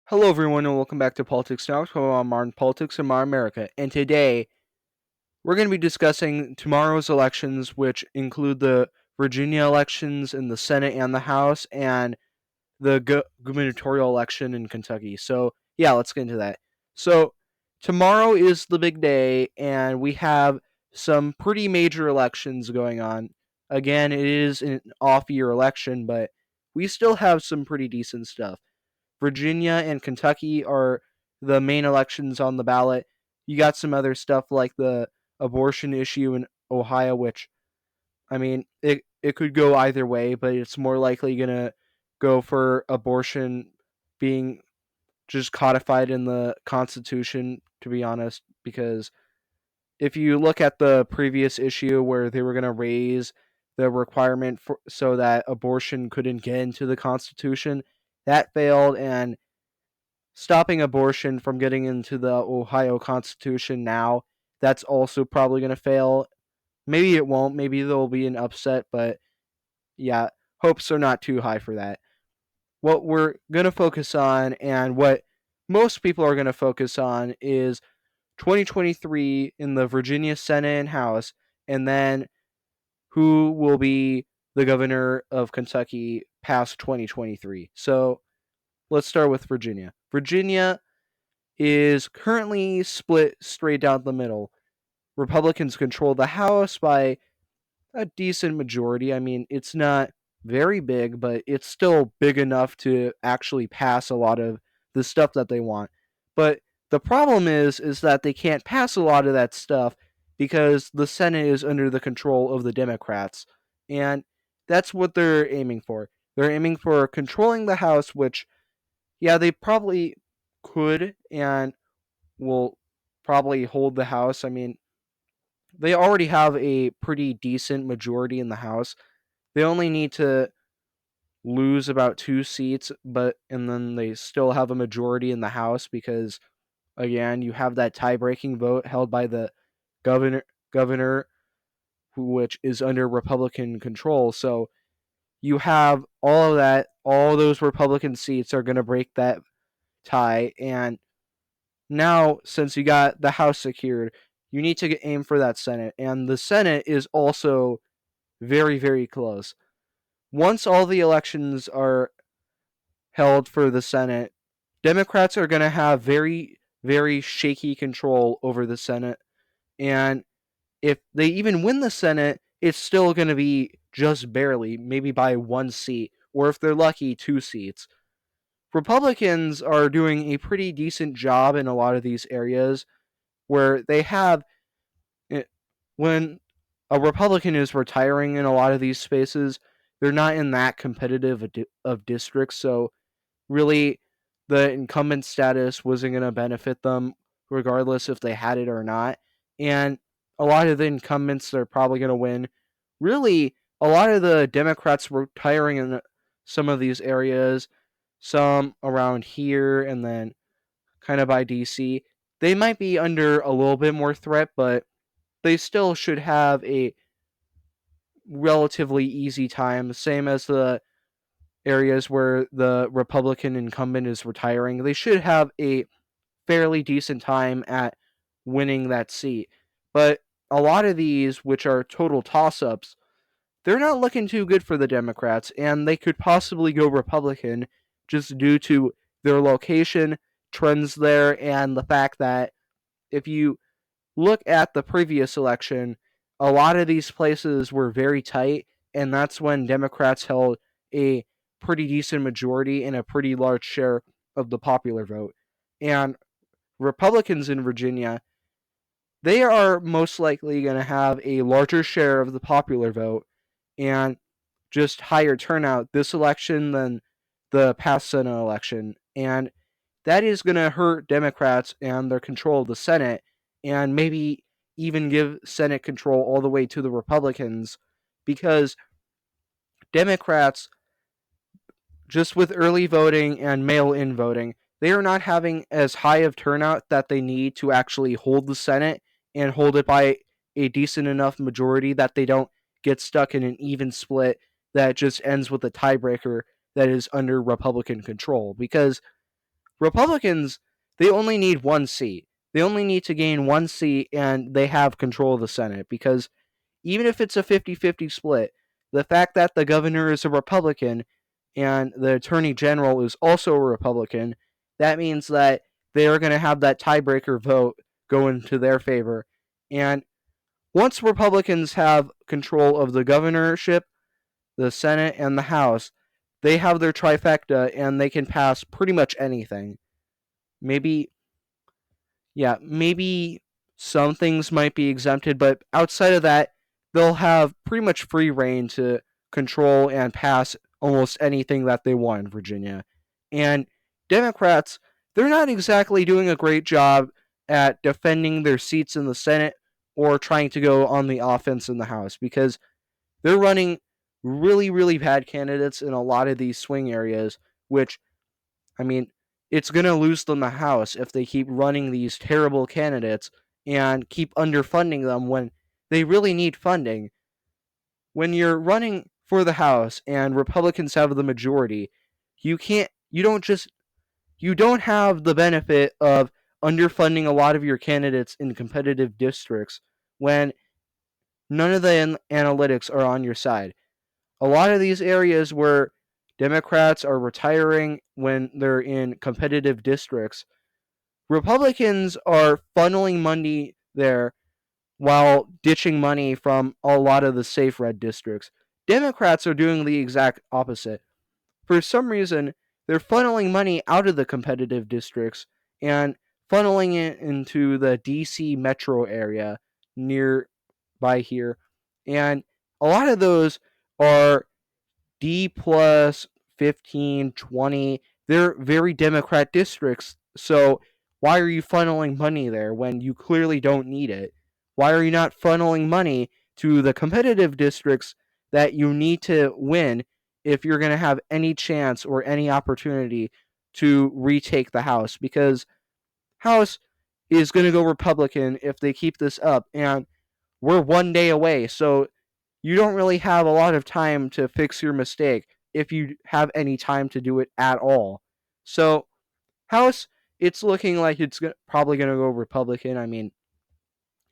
Hello, everyone, and welcome back to Politics Now, on Modern Politics and Modern America. And today, we're going to be discussing tomorrow's elections, which include the Virginia elections in the Senate and the House, and the gubernatorial election in Kentucky. So, yeah, let's get into that. So, tomorrow is the big day, and we have some pretty major elections going on. Again, it is an off year election, but we still have some pretty decent stuff. Virginia and Kentucky are the main elections on the ballot. You got some other stuff like the abortion issue in Ohio, which, I mean, it could go either way, but it's more likely going to go for abortion being just codified in the Constitution, to be honest, because if you look at the previous issue where they were going to raise the requirement for so that abortion couldn't get into the Constitution, that failed, and stopping abortion from getting into the Ohio Constitution now, that's also probably going to fail. Maybe it won't. Maybe there'll be an upset, but yeah, hopes are not too high for that. What we're going to focus on and what most people are going to focus on is 2023 in the Virginia Senate and House, and then who will be the governor of Kentucky past 2023. So let's start with Virginia. Virginia is currently split straight down the middle. Republicans control the House by a decent majority. I mean, it's not very big, but it's still big enough to actually pass a lot of the stuff that they want. But the problem is that they can't pass a lot of that stuff because the Senate is under the control of the Democrats. And that's what they're aiming for. They're aiming for controlling the House, which, yeah, they probably could and will probably hold the House. I mean, they already have a pretty decent majority in the House. They only need to lose about 2 seats, but and then they still have a majority in the House because again, you have that tie-breaking vote held by the governor which is under Republican control. So you have all of that, all those Republican seats are going to break that tie, and now, since you got the House secured, you need to aim for that Senate. And the Senate is also very, very close. Once all the elections are held for the Senate, Democrats are going to have very, very shaky control over the Senate. And if they even win the Senate, it's still going to be just barely, maybe by 1 seat, or if they're lucky, 2 seats. Republicans are doing a pretty decent job in a lot of these areas where they have when a Republican is retiring in a lot of these spaces, they're not in that competitive of districts, so really the incumbent status wasn't going to benefit them regardless if they had it or not. And a lot of the incumbents are probably going to win. Really, a lot of the Democrats retiring in some of these areas, some around here and then kind of by DC, they might be under a little bit more threat, but they still should have a relatively easy time, same as the areas where the Republican incumbent is retiring. They should have a fairly decent time at winning that seat. But a lot of these, which are total toss ups, they're not looking too good for the Democrats, and they could possibly go Republican just due to their location, trends there, and the fact that if you look at the previous election, a lot of these places were very tight, and that's when Democrats held a pretty decent majority and a pretty large share of the popular vote. And Republicans in Virginia, they are most likely going to have a larger share of the popular vote and just higher turnout this election than the past Senate election. And that is going to hurt Democrats and their control of the Senate and maybe even give Senate control all the way to the Republicans because Democrats, just with early voting and mail in voting, they are not having as high of turnout that they need to actually hold the Senate and hold it by a decent enough majority that they don't get stuck in an even split that just ends with a tiebreaker that is under Republican control. Because Republicans, they only need one seat. They only need to gain one seat and they have control of the Senate, because even if it's a 50-50 split, the fact that the governor is a Republican and the attorney general is also a Republican, that means that they are going to have that tiebreaker vote go into their favor. And once Republicans have control of the governorship, the Senate, and the House, they have their trifecta and they can pass pretty much anything. Maybe maybe some things might be exempted, but outside of that, they'll have pretty much free reign to control and pass almost anything that they want in Virginia. And Democrats, they're not exactly doing a great job at defending their seats in the Senate or trying to go on the offense in the House, because they're running really, really bad candidates in a lot of these swing areas, which, I mean, it's going to lose them the House if they keep running these terrible candidates and keep underfunding them when they really need funding. When you're running for the House and Republicans have the majority, you don't have the benefit of underfunding a lot of your candidates in competitive districts when none of the analytics are on your side. A lot of these areas where Democrats are retiring when they're in competitive districts, Republicans are funneling money there while ditching money from a lot of the safe red districts. Democrats are doing the exact opposite. For some reason, they're funneling money out of the competitive districts and funneling it into the DC metro area nearby here. And a lot of those are D plus 15, 20. They're very Democrat districts. So why are you funneling money there when you clearly don't need it? Why are you not funneling money to the competitive districts that you need to win if you're going to have any chance or any opportunity to retake the House? Because House is going to go Republican if they keep this up, and we're 1 day away. So you don't really have a lot of time to fix your mistake if you have any time to do it at all. So, House, it's looking like it's probably going to go Republican. I mean,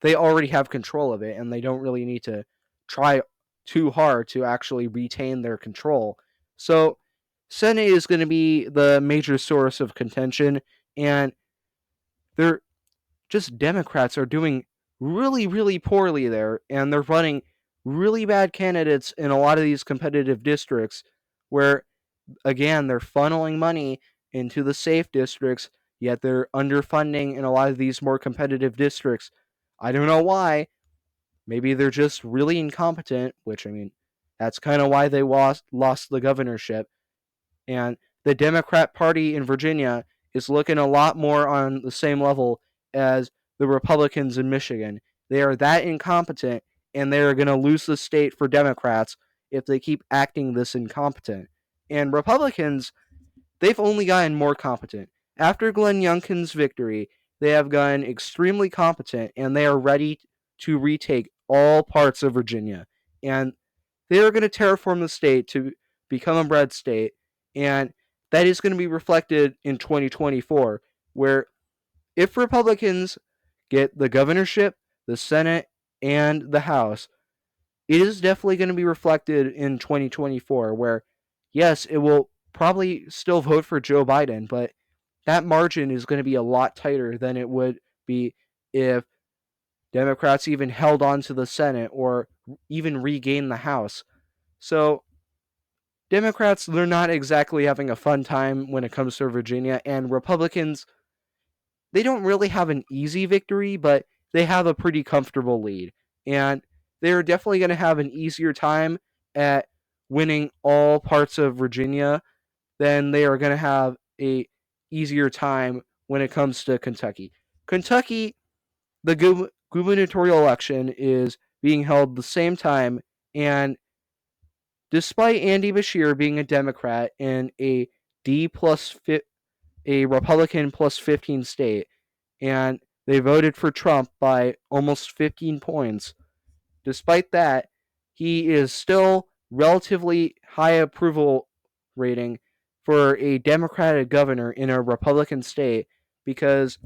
they already have control of it, and they don't really need to try too hard to actually retain their control. So, Senate is going to be the major source of contention, and they're just Democrats are doing really, really poorly there, and they're running really bad candidates in a lot of these competitive districts where, again, they're funneling money into the safe districts, yet they're underfunding in a lot of these more competitive districts. I don't know why. Maybe they're just really incompetent, which, I mean, that's kind of why they lost the governorship. And the Democrat Party in Virginia is looking a lot more on the same level as the Republicans in Michigan. They are that incompetent, and they are going to lose the state for Democrats if they keep acting this incompetent. And Republicans, they've only gotten more competent. After Glenn Youngkin's victory, they have gotten extremely competent, and they are ready to retake all parts of Virginia. And they are going to terraform the state to become a red state, and that is going to be reflected in 2024, where if Republicans get the governorship, the Senate, and the House, it is definitely going to be reflected in 2024, where, yes, it will probably still vote for Joe Biden, but that margin is going to be a lot tighter than it would be if Democrats even held on to the Senate or even regained the House. So Democrats, they're not exactly having a fun time when it comes to Virginia, and Republicans, they don't really have an easy victory, but they have a pretty comfortable lead. And they're definitely going to have an easier time at winning all parts of Virginia than they are going to have a easier time when it comes to Kentucky. Kentucky, the gubernatorial election is being held the same time, and despite Andy Beshear being a Democrat in a a Republican plus 15 state, and they voted for Trump by almost 15 points. Despite that, he is still relatively high approval rating for a Democratic governor in a Republican state, because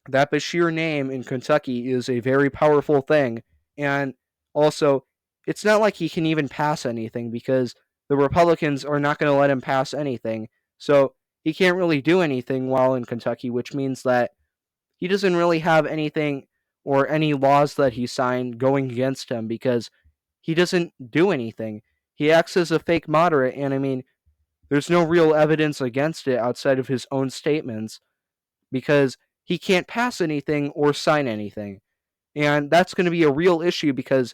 that Bashir name in Kentucky is a very powerful thing. And also, it's not like he can even pass anything because the Republicans are not going to let him pass anything. So he can't really do anything while in Kentucky, which means that he doesn't really have anything or any laws that he signed going against him because he doesn't do anything. He acts as a fake moderate, and I mean, there's no real evidence against it outside of his own statements because he can't pass anything or sign anything. And that's going to be a real issue because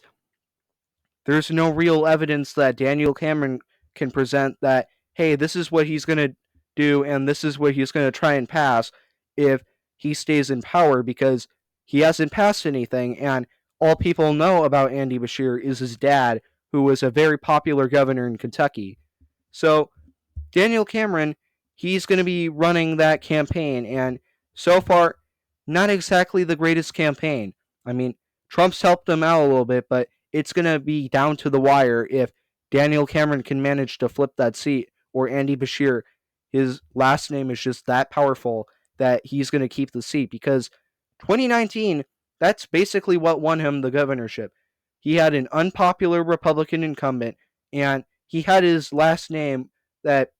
there's no real evidence that Daniel Cameron can present that, hey, this is what he's going to do and this is what he's going to try and pass if he stays in power, because he hasn't passed anything. And all people know about Andy Bashir is his dad, who was a very popular governor in Kentucky. So Daniel Cameron, he's going to be running that campaign, and so far, not exactly the greatest campaign. I mean, Trump's helped him out a little bit, but it's going to be down to the wire if Daniel Cameron can manage to flip that seat, or Andy Bashir, his last name is just that powerful that he's going to keep the seat, because 2019, that's basically what won him the governorship. He had an unpopular Republican incumbent, and he had his last name that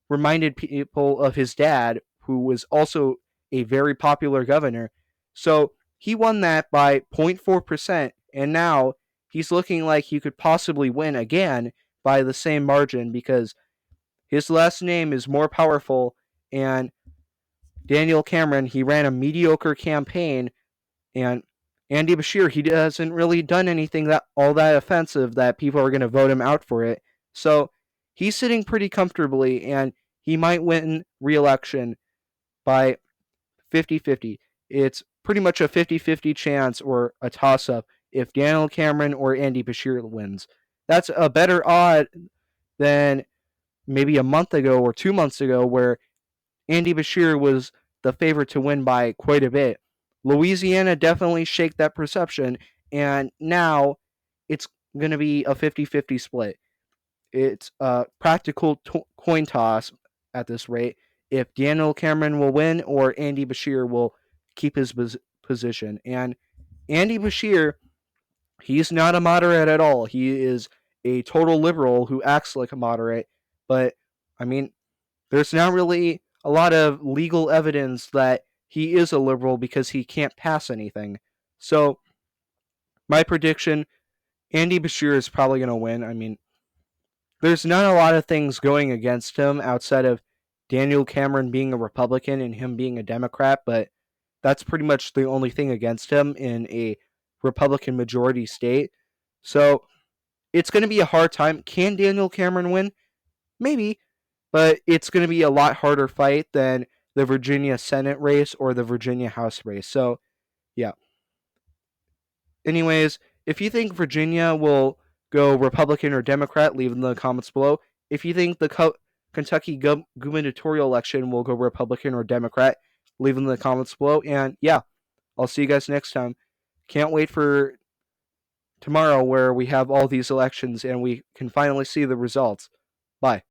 reminded people of his dad, who was also a very popular governor. So he won that by 0.4%, and now he's looking like he could possibly win again by the same margin because his last name is more powerful, and Daniel Cameron, he ran a mediocre campaign, and Andy Bashir, he hasn't really done anything that all that offensive that people are going to vote him out for it. So he's sitting pretty comfortably, and he might win re-election by 50-50. It's pretty much a 50-50 chance or a toss-up if Daniel Cameron or Andy Bashir wins. That's a better odd than maybe a month ago or 2 months ago, where Andy Bashir was the favorite to win by quite a bit. Louisiana definitely shaked that perception, and now it's going to be a 50-50 split. It's a practical coin toss at this rate if Daniel Cameron will win or Andy Bashir will keep his position. And Andy Bashir, he's not a moderate at all. He is a total liberal who acts like a moderate, but I mean, there's not really a lot of legal evidence that he is a liberal because he can't pass anything. So, my prediction, Andy Bashir is probably going to win. I mean, there's not a lot of things going against him outside of Daniel Cameron being a Republican and him being a Democrat, but that's pretty much the only thing against him in a Republican majority state. So, it's going to be a hard time. Can Daniel Cameron win? Maybe, but it's going to be a lot harder fight than the Virginia Senate race or the Virginia House race. So, yeah. Anyways, if you think Virginia will go Republican or Democrat, leave in the comments below. If you think the Kentucky gubernatorial election will go Republican or Democrat, leave in the comments below. And yeah, I'll see you guys next time. Can't wait for tomorrow where we have all these elections and we can finally see the results. Bye.